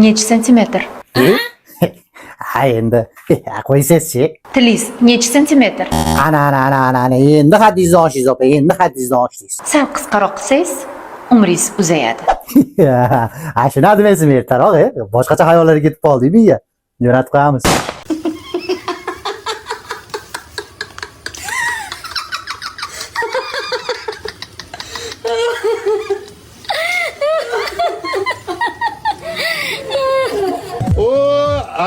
nechi santimetr? Ha endi qo'ysangiz-chi. Tilingiz nechi santimetr? Ana endi haddingizni oshdingiz opa, endi haddingizni oshdingiz. Sal qisqaroq qilsangiz umringiz uzayadi. Ha shuni demaysiz ertaroq, boshqacha hayollarga ketib qoldik menga. Jo'natib qo'yamiz.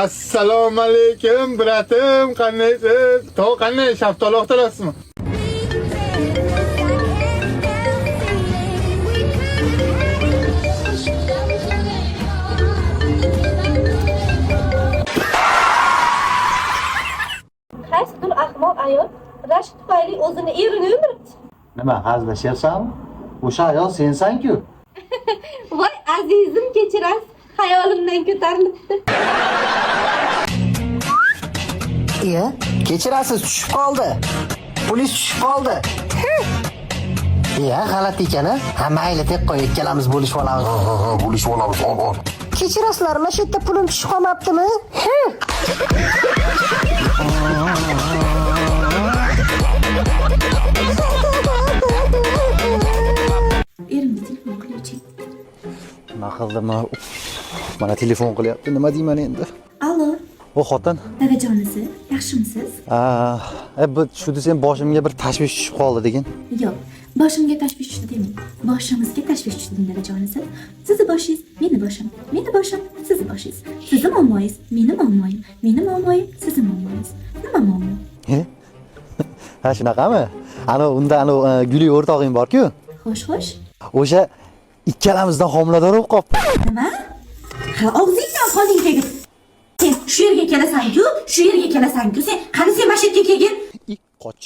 Assalomu alaykum bratim, qandaysiz? To'q qanday, shaftoli o'qtirasizmi? Qaysi bir ahmoq ayol rashk tufayli o'zini erini o'ldiribdi. Nima, hazillashyapsanmi? O'sha ayol sensan-ku. Voy azizim kechirasiz, xayolimdan ko'tarilibdi. Kechirasiz, tushib qoldi. Polis tushib qoldi. G'alati ekan-a? Ha, mayli deb qo'y, ikkalamiz bo'lishib olamiz. Bo'lishib olamiz, ol. Kechirasizlar, mana shu yerda pulim tushib qolmabdimi? Erimga telefon qiluvchi. Nima qildimi? Mana telefon qilyapti. Nima deyman endi? Allo, O xotin. dadajonisi, yaxshimisiz? Bu shu desam boshimga bir tashvish tushib qoldi degan. Yo'q, boshimga tashvish tushdi demang. Boshimizga tashvish tushdi dadajonisi. Sizni boshingiz, meni boshim. Meni boshim, sizni boshingiz. Sizni muammoyingiz, meni muammoyim. Meni muammoyim, sizni muammoyingiz. Nima muammo? Ha, shunaqami? Unda Guli o'rtog'ing bor-ku. Xo'sh. O'sha ikkalamizdan homilador bo'lib qolibdi. Nima? Ha, og'zingdan qoling tegib. Sen shu yerga kelasan-ku, sen qani sen mashitga kelgin? Qoch.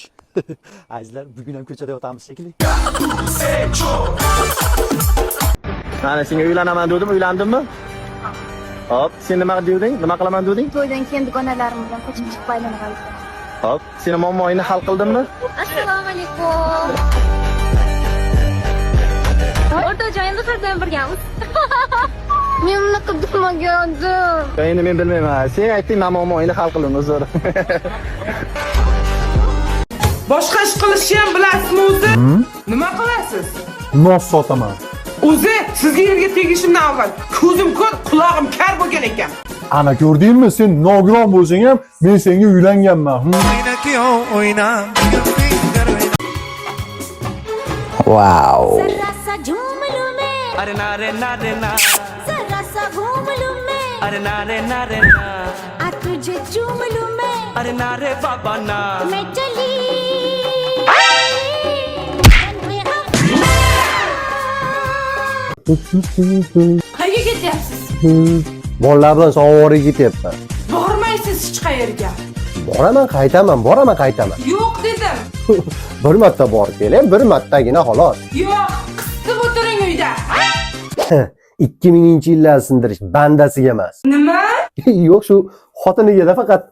Azizlar, bugun ham ko'chada yotamiz shekilli. Mana senga uylanaman dedim, uylandimmi? Hop, sen nima diyording? Nima qilaman deding? To'ydan keyin dugonalarim bilan qochib chiqib aylanib Hop, seni muammoingni hal qildimmi? Assalomu alaykum. O'rtajon, endi qizdan birgamiz. Men uni qilmagandim. Endi men bilmayman. Sen aytding, men muammoingni hal qildim, uzr. Boshqa ish qilishni ham bilasizmi o'zi? Nima qilasiz? Nos sotaman. O'zi sizga yerga tegishimdan avval ko'zim ko'r, quloqim kar bo'lgan ekan. Ana ko'rdingmi, sen nogiron bo'lsang ham men senga uylanganman. Wow. Sarasa jumlu mein. Are na re na. Sarasa घूमलू मैं. Are na re na. आ तुझे चूम लूं मैं. Are na re baba na. मैं चली. Qayerga ketyapsiz? Bolalar bilan savollarga ketyapman. Bormaysiz hech qayerga. Boraman, qaytaman. Yo'q dedim. Bir marta borib keling, bir martagina xolos. Yo'q, qisib o'tiring uyda. 2000-yillar sindirish bandasiga emas. Nima? Yo'q, shu xotiniga faqat.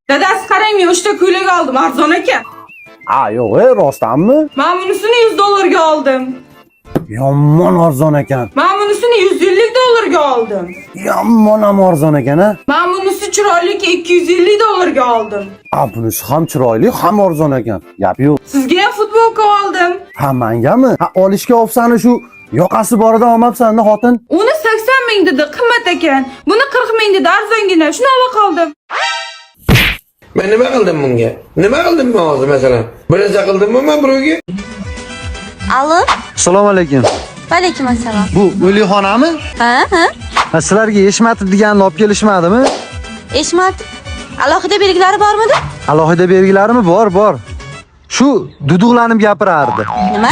Dadasi qarang, men 3 ta ko'ylak oldim, arzon ekan. Yo'q, rostdanmi? Men bunisini $100 ga oldim. Yomon arzon ekan. Men bunisini $150 ga oldim. Yomon ham arzon ekan-a? Men bunisi chiroyli $250 ga oldim. Bunisi ham chiroyli, ham arzon ekan. Gap yo'q. Sizga ham futbolka oldim. Ha, mengami? Olishga olsani shu yoqasi boridan olmabsan-da xotin. Uni 80 ming dedi, qimmat ekan. Buni 40 ming dedi, arzongina. Shuni olib qoldim. Men nima qildim bunga? Nima qildim men hozir masalan? Birinchi qildimmi men birovga? Allo. Assalomu alaykum. Va alaykum assalom. Bu o'likxonami? Ha. Sizlarga Eshmatov deganni olib kelishmadimi? Eshmatov. Alohida belgilari bormidi? Alohida belgilarimi? Bor. Shu duduqlanib gapirardi. Nima?